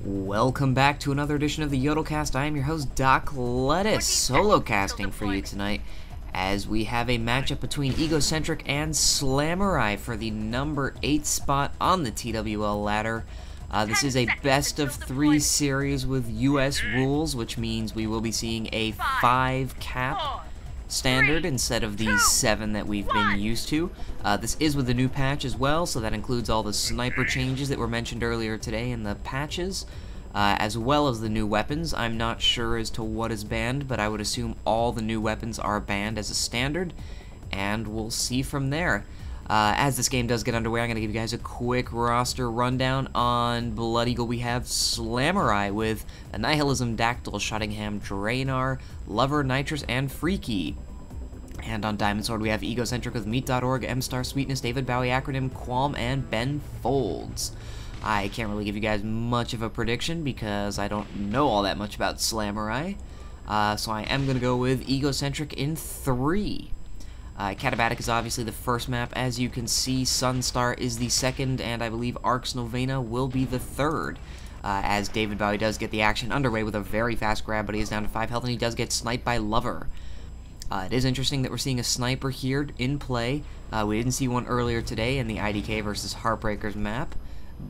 Welcome back to another edition of the YodelCast. I am your host, Doc Lettuce, solo casting for you tonight, as we have a matchup between Egocentric and Slamurai for the number 8 spot on the TWL ladder. This is a best of 3 series with US rules, which means we will be seeing a 5 cap standard instead of the 7 that we've been used to. This is with the new patch as well, so that includes all the sniper changes that were mentioned earlier today in the patches, as well as the new weapons. I'm not sure as to what is banned, but I would assume all the new weapons are banned as a standard, and we'll see from there. As this game does get underway, I'm going to give you guys a quick roster rundown. On Blood Eagle, we have Slamurai with Annihilism, Dactyl, Shottingham, Draenor, Lover, Nitrous, and Freaky. And on Diamond Sword, we have Egocentric with Meat.org, M-Star, Sweetness, David Bowie, Acronym, Qualm, and Ben Folds. I can't really give you guys much of a prediction because I don't know all that much about Slamurai. So I am going to go with Egocentric in 3. Katabatic is obviously the first map. As you can see, Sunstar is the second, and I believe Arx Novena will be the third. As David Bowie does get the action underway with a very fast grab, but he is down to 5 health, and he does get sniped by Lover. It is interesting that we're seeing a sniper here in play. We didn't see one earlier today in the IDK versus Heartbreakers map,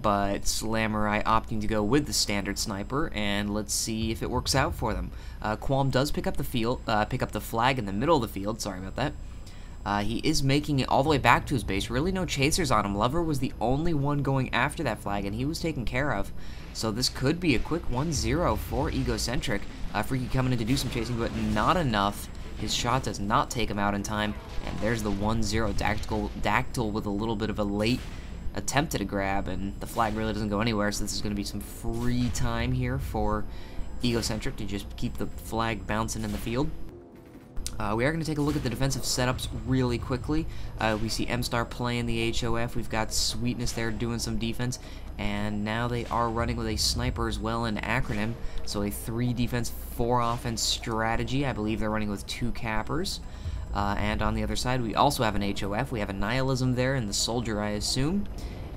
but Slamurai opting to go with the standard sniper, and let's see if it works out for them. Qualm does pick up the flag in the middle of the field. Sorry about that. He is making it all the way back to his base. Really no chasers on him. Lover was the only one going after that flag, and he was taken care of. So this could be a quick 1-0 for Egocentric. Freaky coming in to do some chasing, but not enough. His shot does not take him out in time, and there's the 1-0. Dactyl with a little bit of a late attempt at a grab, and the flag really doesn't go anywhere, so this is going to be some free time here for Egocentric to just keep the flag bouncing in the field. We are going to take a look at the defensive setups really quickly. We see M-Star playing the HOF. We've got Sweetness there doing some defense. And now they are running with a sniper as well in Acronym. So a 3 defense, 4 offense strategy. I believe they're running with 2 cappers. And on the other side, we also have an HOF. We have Annihilism there and the Soldier, I assume.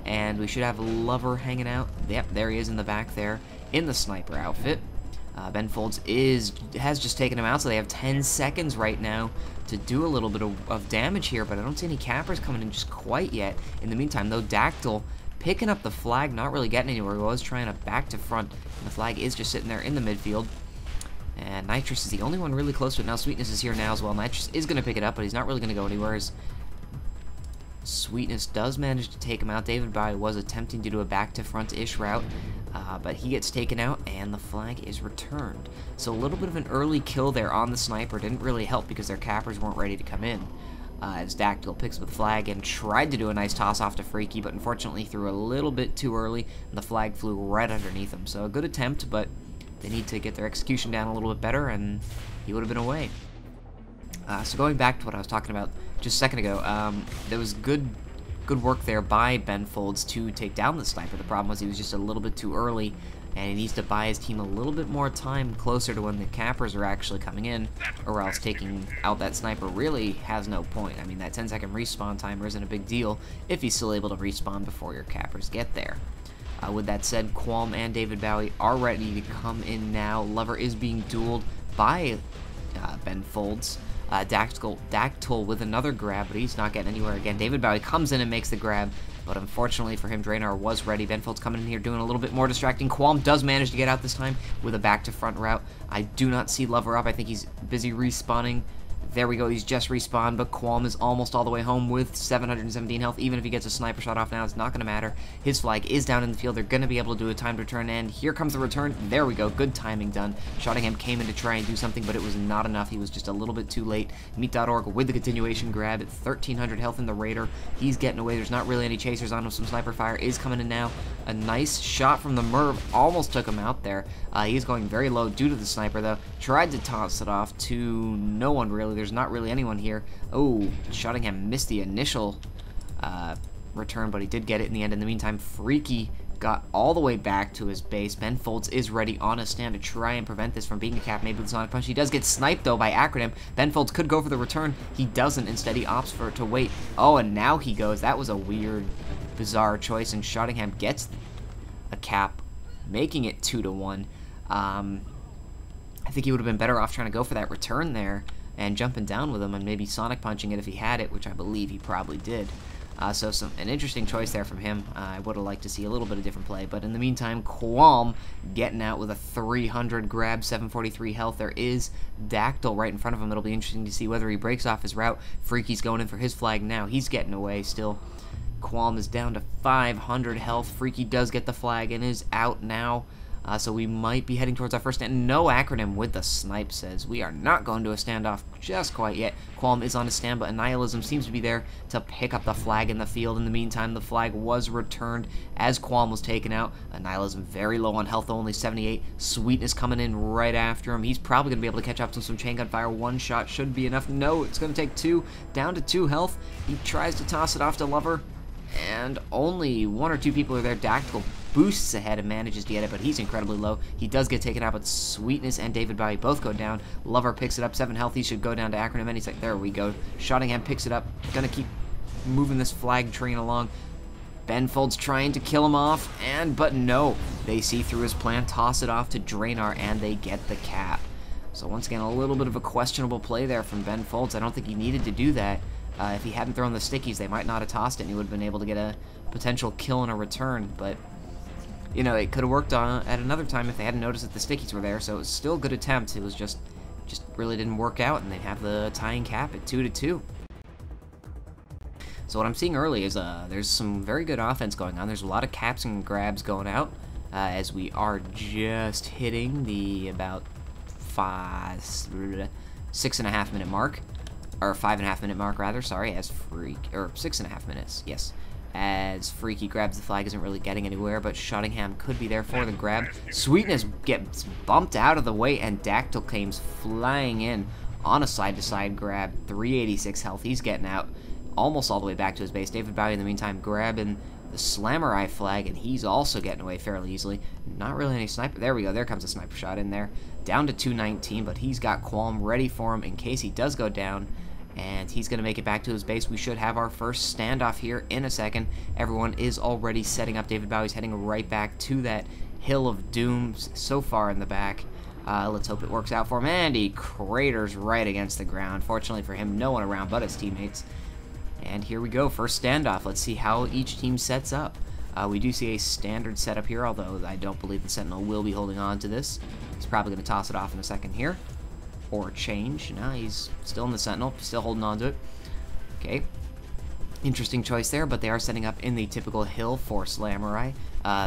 And we should have Lover hanging out. Yep, there he is in the back there in the sniper outfit. Ben Folds has just taken him out, so they have 10 seconds right now to do a little bit of damage here, but I don't see any cappers coming in just quite yet. In the meantime, though, Dactyl picking up the flag, not really getting anywhere. He was trying to back to front, and the flag is just sitting there in the midfield. And Nitrous is the only one really close to it. Now Sweetness is here now as well. Nitrous is going to pick it up, but he's not really going to go anywhere. Sweetness does manage to take him out. David Bowie was attempting to do a back-to-front-ish route, but he gets taken out, and the flag is returned. So a little bit of an early kill there on the sniper didn't really help because their cappers weren't ready to come in. As Dactyl picks up the flag and tried to do a nice toss-off to Freaky, but unfortunately threw a little bit too early, and the flag flew right underneath him. So a good attempt, but they need to get their execution down a little bit better, and he would have been away. So going back to what I was talking about just a second ago, there was good work there by Ben Folds to take down the sniper. The problem was he was just a little bit too early, and he needs to buy his team a little bit more time closer to when the cappers are actually coming in, or else taking out that sniper really has no point. I mean, that 10-second respawn timer isn't a big deal if he's still able to respawn before your cappers get there. With that said, Qualm and David Bowie are ready to come in now. Lover is being dueled by Ben Folds. Dactyl with another grab, but he's not getting anywhere again. David Bowie comes in and makes the grab, but unfortunately for him, Draenor was ready. Ben Folds coming in here doing a little bit more distracting. Qualm does manage to get out this time with a back-to-front route. I do not see Lover up. I think he's busy respawning. There we go, he's just respawned, but Qualm is almost all the way home with 717 health. Even if he gets a sniper shot off now, it's not going to matter. His flag is down in the field. They're going to be able to do a timed return, and here comes the return. There we go, good timing done. Shottingham came in to try and do something, but it was not enough. He was just a little bit too late. Meat.org with the continuation grab at 1,300 health in the Raider. He's getting away. There's not really any chasers on him. Some sniper fire is coming in now. A nice shot from the Merv almost took him out there. He's going very low due to the sniper, though. Tried to toss it off to no one, really. There's not really anyone here. Oh, Shottingham missed the initial return, but he did get it in the end. In the meantime, Freaky got all the way back to his base. Ben Folds is ready on a stand to try and prevent this from being a cap, maybe with Sonic Punch. He does get sniped, though, by Acronym. Ben Folds could go for the return. He doesn't. Instead, he opts for it to wait. Oh, and now he goes. That was a weird, bizarre choice, and Shottingham gets a cap making it 2-1. I think he would have been better off trying to go for that return there and jumping down with him and maybe Sonic punching it if he had it, which I believe he probably did. So an interesting choice there from him. I would have liked to see a little bit of different play, but in the meantime, Qualm getting out with a 300 grab, 743 health. There is Dactyl right in front of him. It'll be interesting to see whether he breaks off his route. Freaky's going in for his flag now. He's getting away still. Qualm is down to 500 health. Freaky does get the flag and is out now. So we might be heading towards our first stand. No acronym with the snipe says we are not going to a standoff just quite yet. Qualm is on a stand, but Annihilism seems to be there to pick up the flag in the field. In the meantime, the flag was returned as Qualm was taken out. Annihilism very low on health, only 78. Sweetness coming in right after him. He's probably going to be able to catch up to some chain gun fire. One shot should be enough. No, it's going to take two. Down to 2 health. He tries to toss it off to Lover, and only 1 or 2 people are there. Dactyl boosts ahead and manages to get it, but he's incredibly low. He does get taken out, but Sweetness and David Bowie both go down. Lover picks it up, 7 health. He should go down to Acronym, and he's like, there we go. Shottingham picks it up, gonna keep moving this flag train along. Benfold's trying to kill him off, but no. They see through his plan, toss it off to Draynar, and they get the cap. So once again, a little bit of a questionable play there from Benfolds. I don't think he needed to do that. If he hadn't thrown the stickies, they might not have tossed it, and he would have been able to get a potential kill and a return, but you know, it could have worked on at another time if they hadn't noticed that the stickies were there. So it was still a good attempt. It was just really didn't work out, and they have the tying cap at 2-2. So what I'm seeing early is there's some very good offense going on. There's a lot of caps and grabs going out as we are just hitting the about 6.5 minute mark, or 5.5 minute mark rather. Sorry, as 6.5 minutes. Yes. As Freaky grabs the flag, isn't really getting anywhere, but Shottingham could be there for the grab. Sweetness gets bumped out of the way, and Dactyl comes flying in on a side-to-side grab. 386 health. He's getting out almost all the way back to his base. David Bowie, in the meantime, grabbing the Slamurai flag, and he's also getting away fairly easily. Not really any sniper. There we go. There comes a sniper shot in there. Down to 219, but he's got Qualm ready for him in case he does go down. And he's going to make it back to his base. We should have our first standoff here in a second. Everyone is already setting up. David Bowie's heading right back to that hill of doom so far in the back. Let's hope it works out for him. And he craters right against the ground. Fortunately for him, no one around but his teammates. And here we go, first standoff. Let's see how each team sets up. We do see a standard setup here, although I don't believe the Sentinel will be holding on to this. He's probably going to toss it off in a second here. Or change. No, he's still in the Sentinel, still holding on to it. Okay. Interesting choice there, but they are setting up in the typical hill for Slamurai.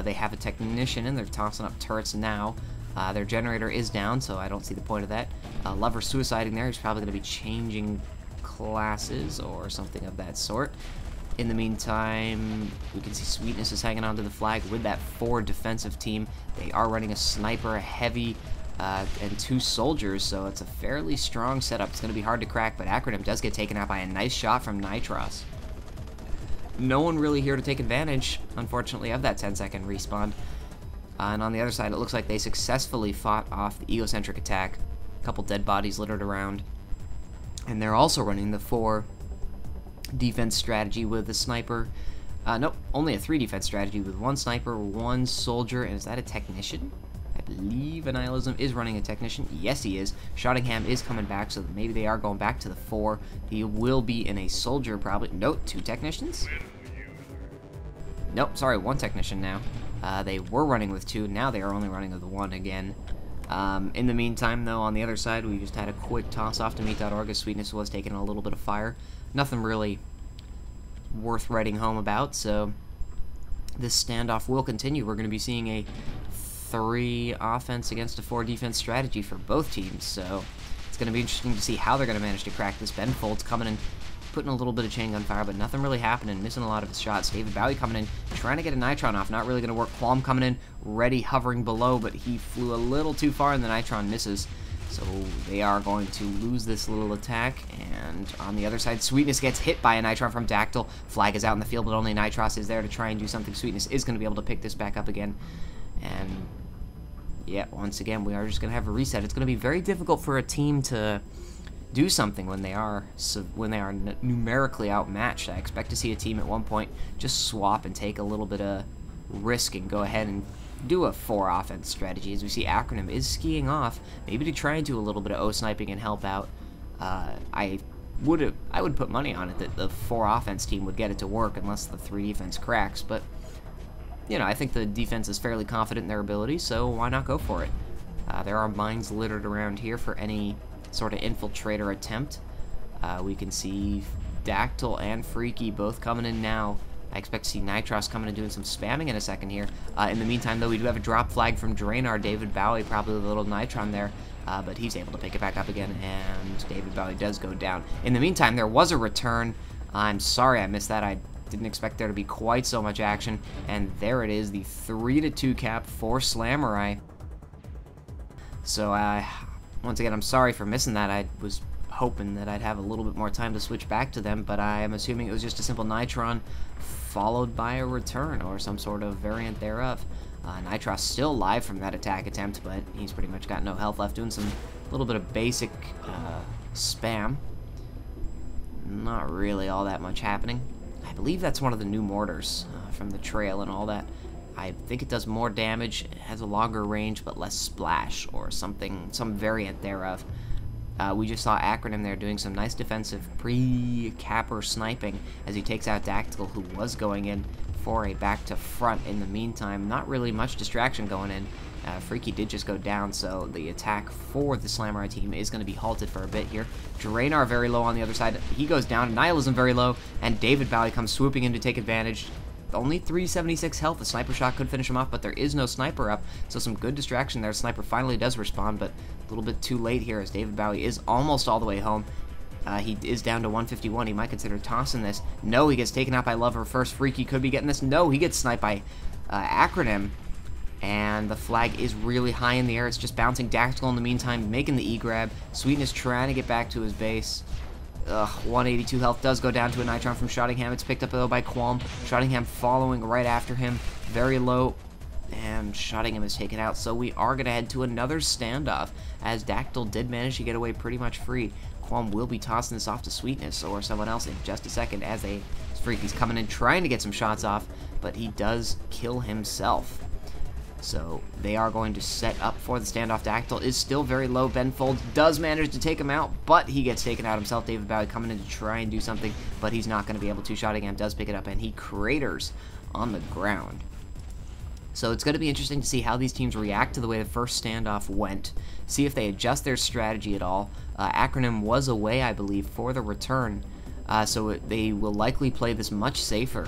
They have a Technician, and they're tossing up turrets now. Their generator is down, so I don't see the point of that. Lover suiciding there. He's probably going to be changing classes or something of that sort. In the meantime, we can see Sweetness is hanging onto the flag with that 4 defensive team. They are running a sniper, a heavy, and 2 soldiers, so it's a fairly strong setup. It's going to be hard to crack, but Acronym does get taken out by a nice shot from Nitros. No one really here to take advantage, unfortunately, of that 10-second respawn. And on the other side, it looks like they successfully fought off the Egocentric attack. A couple dead bodies littered around. And they're also running the 4 defense strategy with the sniper. Nope, only a 3 defense strategy with 1 sniper, 1 soldier, and is that a technician? I believe Annihilism is running a technician. Yes, he is. Shottingham is coming back, so maybe they are going back to the 4. He will be in a soldier, probably. Nope, 2 technicians? Nope, sorry, 1 technician now. They were running with 2. Now they are only running with 1 again. In the meantime, though, on the other side, we just had a quick toss-off to meet.org as Sweetness was taking a little bit of fire. Nothing really worth writing home about, so this standoff will continue. We're going to be seeing a 3 offense against a 4 defense strategy for both teams, so it's going to be interesting to see how they're going to manage to crack this. Benfold's coming in, putting a little bit of chain gun fire, but nothing really happening, missing a lot of his shots. David Bowie coming in, trying to get a Nitron off, not really going to work. Qualm coming in, ready, hovering below, but he flew a little too far and the Nitron misses. So they are going to lose this little attack, and on the other side, Sweetness gets hit by a Nitron from Dactyl. Flag is out in the field, but only Nitros is there to try and do something. Sweetness is going to be able to pick this back up again, and yeah, once again, we are just going to have a reset. It's going to be very difficult for a team to do something when they are numerically outmatched. I expect to see a team at one point just swap and take a little bit of risk and go ahead and do a 4 offense strategy, as we see Acronym is skiing off, maybe to try and do a little bit of O-sniping and help out. I would put money on it that the 4 offense team would get it to work unless the 3 defense cracks, but you know, I think the defense is fairly confident in their ability, so why not go for it? There are mines littered around here for any sort of infiltrator attempt. We can see Dactyl and Freaky both coming in now. I expect to see Nitros coming and doing some spamming in a second here. In the meantime, though, we do have a drop flag from Draenor. David Bowie, probably with a little Nitron there, but he's able to pick it back up again, and David Bowie does go down. In the meantime, there was a return. I'm sorry I missed that. I didn't expect there to be quite so much action, and there it is, the 3-2 cap for Slamurai. So, once again, I'm sorry for missing that. I was hoping that I'd have a little bit more time to switch back to them, but I am assuming it was just a simple Nitron followed by a return or some sort of variant thereof. Nitros still live from that attack attempt, but he's pretty much got no health left, doing some little bit of basic spam. Not really all that much happening. I believe that's one of the new mortars from the trail and all that. I think it does more damage, it has a longer range, but less splash, or something, some variant thereof. We just saw Acronym there doing some nice defensive pre-capper sniping as he takes out Dactyl, who was going in for a back to front in the meantime. Not really much distraction going in. Freaky did just go down, so the attack for the Slamurai team is going to be halted for a bit here. Draenor very low on the other side. He goes down. Nihilism very low, and David Bowie comes swooping in to take advantage. Only 376 health. The sniper shot could finish him off, but there is no sniper up, so some good distraction there. Sniper finally does respawn, but a little bit too late here as David Bowie is almost all the way home. He is down to 151. He might consider tossing this. No, he gets taken out by Lover first. Freaky could be getting this. No, he gets sniped by Acronym. And the flag is really high in the air. It's just bouncing. Dactyl in the meantime, making the E-grab. Sweetness trying to get back to his base. 182 health does go down to a Nitron from Shottingham. It's picked up though by Qualm. Shottingham following right after him. Very low. And Shottingham is taken out. So we are going to head to another standoff, as Dactyl did manage to get away pretty much free. Qualm will be tossing this off to Sweetness or someone else in just a second, as Freaky's coming in trying to get some shots off, but he does kill himself. So they are going to set up for the standoff. Dactyl is still very low. Benfold does manage to take him out, but he gets taken out himself. David Bowie coming in to try and do something, but he's not going to be able to. Shottingham does pick it up, and he craters on the ground. So it's going to be interesting to see how these teams react to the way the first standoff went, see if they adjust their strategy at all. Acronym was away, I believe, for the return, so they will likely play this much safer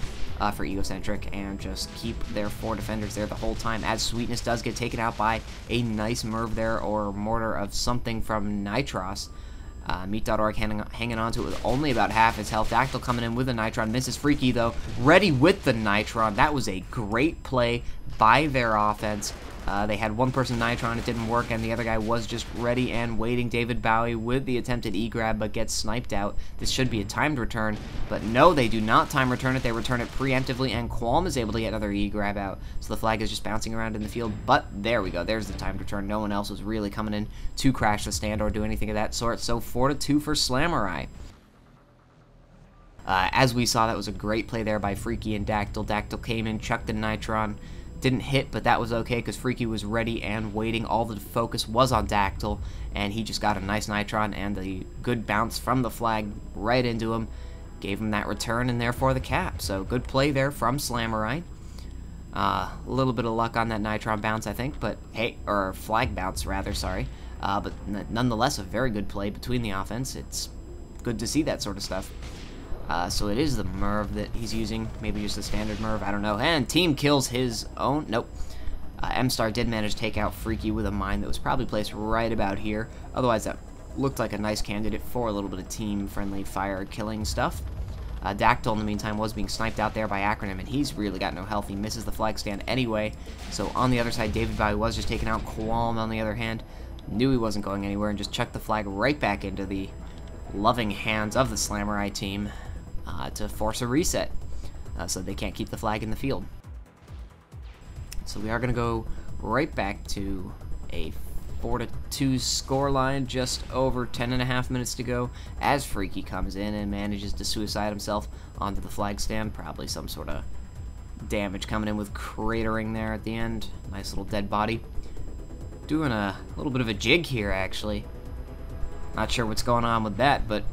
for Egocentric and just keep their 4 defenders there the whole time, as Sweetness does get taken out by a nice Merv there, or mortar of something from Nitros. Meat.org hanging on to it with only about half his health. Dactyl coming in with a Nitron. Misses Freaky, though. Ready with the Nitron. That was a great play by their offense. They had one person Nitron. It didn't work, and the other guy was just ready and waiting. David Bowie with the attempted E-grab, but gets sniped out. This should be a timed return, but no, they do not time return it. They return it preemptively, and Qualm is able to get another E-grab out. So the flag is just bouncing around in the field, but there we go. There's the timed return. No one else was really coming in to crash the stand or do anything of that sort. So 4-2 for Slamurai. As we saw, that was a great play there by Freaky and Dactyl. Dactyl came in, chucked the Nitron. Didn't hit, but that was okay because Freaky was ready and waiting. All the focus was on Dactyl, and he just got a nice Nitron, and the good bounce from the flag right into him gave him that return, and therefore the cap. So good play there from Slamurai. A little bit of luck on that Nitron bounce, I think, but hey, or flag bounce rather, sorry. But nonetheless, a very good play between the offense. It's good to see that sort of stuff. So it is the Merv that he's using, maybe just a standard Merv, I don't know. And team kills his own, nope. M-Star did manage to take out Freaky with a mine that was probably placed right about here. Otherwise, that looked like a nice candidate for a little bit of team-friendly fire killing stuff. Dactyl, in the meantime, was being sniped out there by Acronym, and he's really got no health. He misses the flag stand anyway. So on the other side, David Bowie was just taking out. Qualm, on the other hand, knew he wasn't going anywhere and just chucked the flag right back into the loving hands of the Slamurai team. To force a reset, so they can't keep the flag in the field. So we are going to go right back to a 4-2 scoreline, just over 10.5 minutes to go, as Freaky comes in and manages to suicide himself onto the flag stand. Probably some sort of damage coming in with cratering there at the end. Nice little dead body. Doing a little bit of a jig here, actually. Not sure what's going on with that, but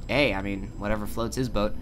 hey, I mean, whatever floats his boat.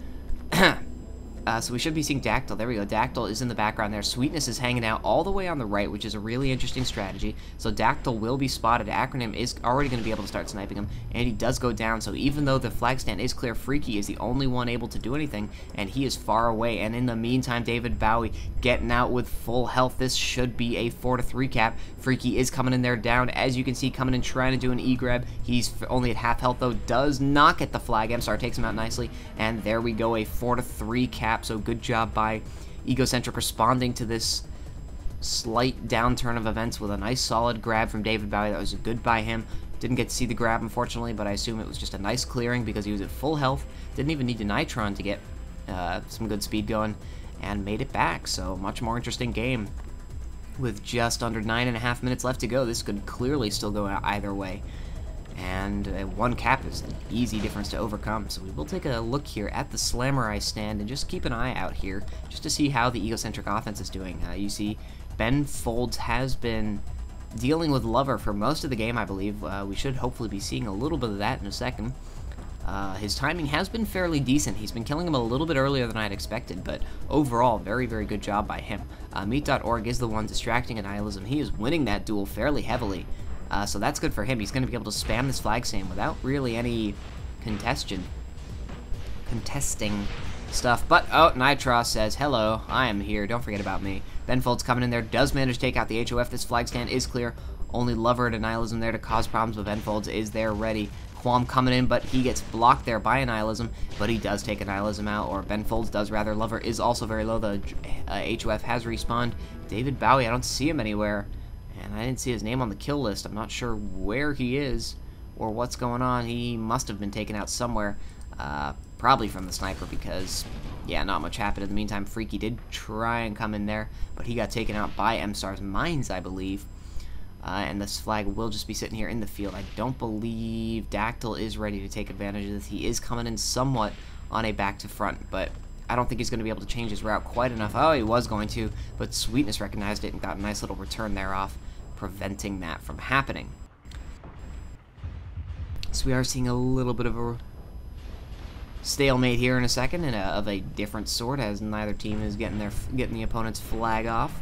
So we should be seeing Dactyl. There we go. Dactyl is in the background there. Sweetness is hanging out all the way on the right, which is a really interesting strategy. So Dactyl will be spotted. Acronym is already going to be able to start sniping him, and he does go down. So even though the flag stand is clear, Freaky is the only one able to do anything, and he is far away. And in the meantime, David Bowie getting out with full health. This should be a 4-3 cap. Freaky is coming in there down. As you can see, coming in trying to do an E-grab. He's only at half health, though. Does not get the flag. MStar takes him out nicely, and there we go, a 4-3 cap. So good job by Egocentric responding to this slight downturn of events with a nice solid grab from David Bowie. That was good by him. Didn't get to see the grab, unfortunately, but I assume it was just a nice clearing because he was at full health. Didn't even need to Nitron to get some good speed going, and made it back. So much more interesting game. With just under 9.5 minutes left to go, this could clearly still go either way. And one cap is an easy difference to overcome. So we will take a look here at the Slamurai stand and just keep an eye out here just to see how the Egocentric offense is doing. You see Ben Folds has been dealing with Lover for most of the game, I believe. We should hopefully be seeing a little bit of that in a second. His timing has been fairly decent. He's been killing him a little bit earlier than I had expected, but overall, very, very good job by him. Meat.org is the one distracting Annihilism. He is winning that duel fairly heavily. So that's good for him. He's going to be able to spam this flag stand without really any contesting stuff. But, oh, Nitros says, hello, I am here, don't forget about me. Benfold's coming in there, does manage to take out the HOF. This flag stand is clear. Only Lover and Annihilism there to cause problems, but Benfolds is there ready. Qualm coming in, but he gets blocked there by Annihilism, but he does take Annihilism out, or Benfolds does rather. Lover is also very low. The HOF has respawned. David Bowie, I don't see him anywhere. And I didn't see his name on the kill list. I'm not sure where he is or what's going on. He must have been taken out somewhere, probably from the sniper because, yeah, not much happened. In the meantime, Freaky did try and come in there, but he got taken out by MStar's mines, I believe. And this flag will just be sitting here in the field. I don't believe Dactyl is ready to take advantage of this. He is coming in somewhat on a back to front, but I don't think he's going to be able to change his route quite enough. Oh, he was going to, but Sweetness recognized it and got a nice little return there off, preventing that from happening. So we are seeing a little bit of a stalemate here in a second, and of a different sort, as neither team is getting the opponent's flag off.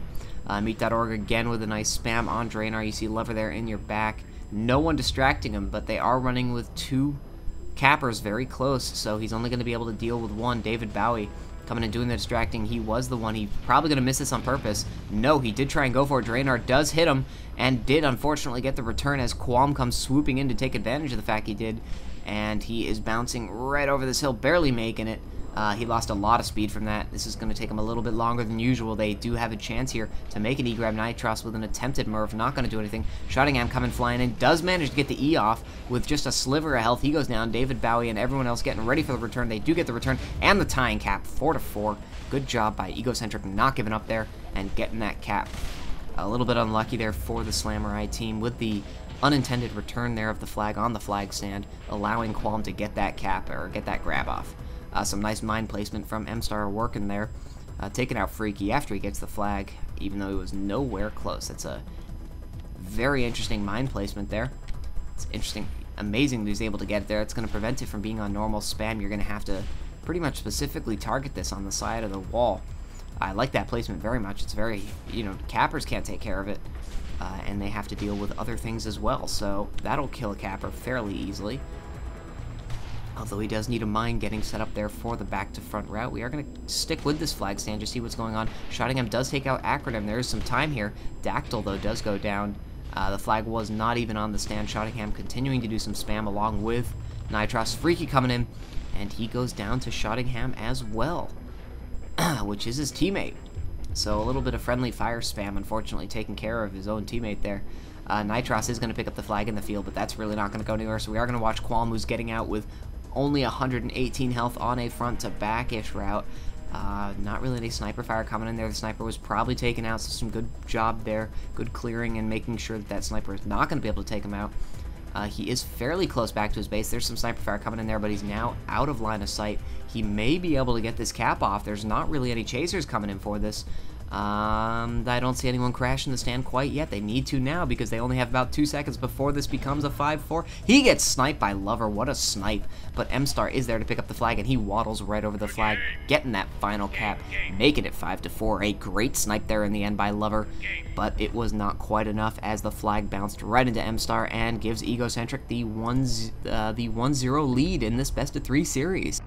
Meat.org again with a nice spam on Draenor. You see Lover there in your back. No one distracting him, but they are running with two cappers very close, so he's only going to be able to deal with one. David Bowie coming and doing the distracting. He was the one. He's probably going to miss this on purpose. No, he did try and go for it. Draenor does hit him and did unfortunately get the return as Qualm comes swooping in to take advantage of the fact he did, and he is bouncing right over this hill, barely making it. He lost a lot of speed from that. This is going to take him a little bit longer than usual. They do have a chance here to make an E-grab. Nitros with an attempted Murph, not going to do anything. Shottingham coming flying in, does manage to get the E off with just a sliver of health. He goes down. David Bowie and everyone else getting ready for the return. They do get the return and the tying cap, 4-4. Good job by Egocentric not giving up there and getting that cap. A little bit unlucky there for the Slamurai team with the unintended return there of the flag on the flag stand, allowing Qualm to get that cap or get that grab off. Some nice mine placement from MStar working there, taking out Freaky after he gets the flag, even though he was nowhere close. That's a very interesting mine placement there. It's interesting, amazing that he's able to get it there. It's going to prevent it from being on normal spam. You're going to have to pretty much specifically target this on the side of the wall. I like that placement very much. It's very, you know, cappers can't take care of it, and they have to deal with other things as well, so that'll kill a capper fairly easily. Although he does need a mine getting set up there for the back-to-front route. We are going to stick with this flag stand, just see what's going on. Shottingham does take out Acronym. There is some time here. Dactyl, though, does go down. The flag was not even on the stand. Shottingham continuing to do some spam along with Nitros. Freaky coming in, and he goes down to Shottingham as well, which is his teammate. So a little bit of friendly fire spam, unfortunately, taking care of his own teammate there. Nitros is going to pick up the flag in the field, but that's really not going to go anywhere. So we are going to watch Qualm, who's getting out with only 118 health on a front-to-back-ish route. Not really any sniper fire coming in there. The sniper was probably taken out, so some good job there. Good clearing and making sure that that sniper is not going to be able to take him out. He is fairly close back to his base. There's some sniper fire coming in there, but he's now out of line of sight. He may be able to get this cap off. There's not really any chasers coming in for this. I don't see anyone crashing the stand quite yet. They need to now because they only have about 2 seconds before this becomes a 5-4. He gets sniped by Lover. What a snipe. But M-Star is there to pick up the flag, and he waddles right over the flag, getting that final cap, making it 5-4. A great snipe there in the end by Lover, but it was not quite enough as the flag bounced right into M-Star and gives Egocentric the 1-0 lead in this best-of-3 series.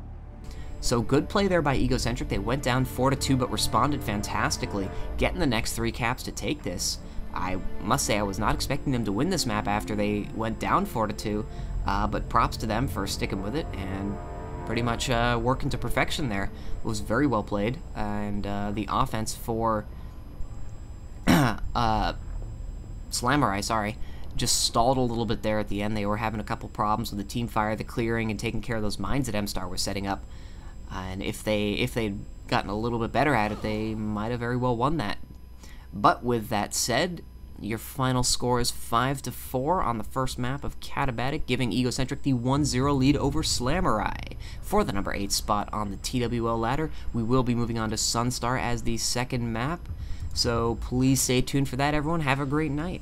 So good play there by Egocentric. They went down 4-2 but responded fantastically, getting the next 3 caps to take this. I must say I was not expecting them to win this map after they went down 4-2, but props to them for sticking with it and pretty much working to perfection there. It was very well played, and the offense for Slamurai, sorry, just stalled a little bit there at the end. They were having a couple problems with the team fire, the clearing, and taking care of those mines that M-Star was setting up. And if they'd gotten a little bit better at it, they might have very well won that. But with that said, your final score is 5-4 on the first map of Katabatic, giving Egocentric the 1-0 lead over Slamurai. For the number 8 spot on the TWL ladder, we will be moving on to Sunstar as the second map. So please stay tuned for that, everyone. Have a great night.